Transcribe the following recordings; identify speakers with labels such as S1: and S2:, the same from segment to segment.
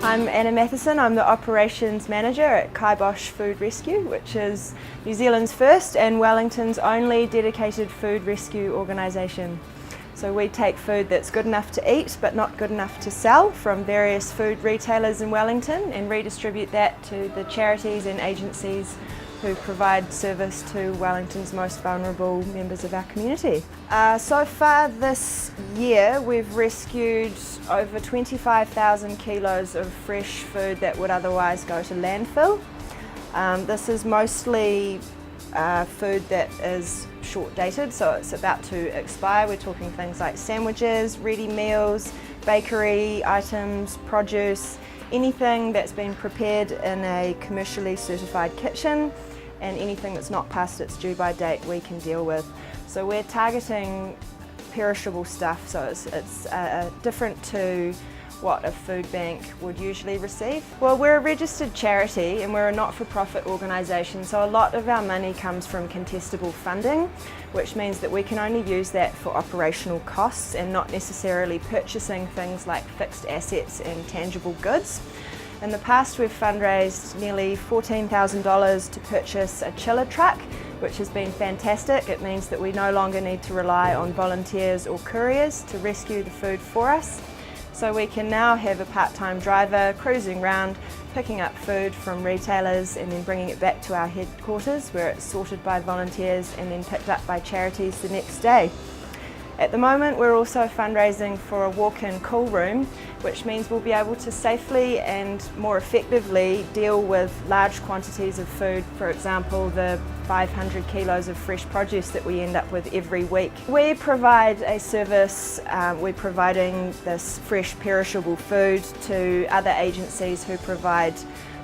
S1: I'm Anna Matheson. I'm the Operations Manager at Kaibosh Food Rescue, which is New Zealand's first and Wellington's only dedicated food rescue organisation. So we take food that's good enough to eat but not good enough to sell from various food retailers in Wellington and redistribute that to the charities and agencies who provide service to Wellington's most vulnerable members of our community. So far this year we've rescued over 25,000 kilos of fresh food that would otherwise go to landfill. This is mostly food that is short dated, so it's about to expire. We're talking things like sandwiches, ready meals, bakery items, produce, anything that's been prepared in a commercially certified kitchen, and anything that's not past its due by date we can deal with. So we're targeting perishable stuff, so it's different to what a food bank would usually receive. Well, we're a registered charity and we're a not-for-profit organisation, so a lot of our money comes from contestable funding, which means that we can only use that for operational costs and not necessarily purchasing things like fixed assets and tangible goods. In the past we've fundraised nearly $14,000 to purchase a chiller truck, which has been fantastic. It means that we no longer need to rely on volunteers or couriers to rescue the food for us. So we can now have a part-time driver cruising around, picking up food from retailers and then bringing it back to our headquarters where it's sorted by volunteers and then picked up by charities the next day. At the moment we're also fundraising for a walk-in cool room, which means we'll be able to safely and more effectively deal with large quantities of food, for example the 500 kilos of fresh produce that we end up with every week. We provide a service, we're providing this fresh perishable food to other agencies who provide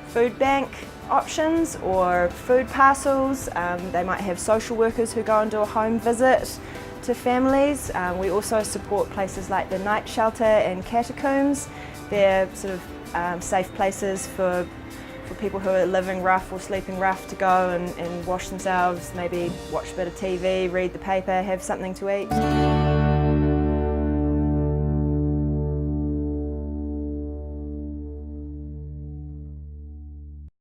S1: food bank options or food parcels. They might have social workers who go and do a home visit to families. We also support places like the night shelter and catacombs. They're sort of safe places for people who are living rough or sleeping rough to go and wash themselves, maybe watch a bit of TV, read the paper, have something to eat.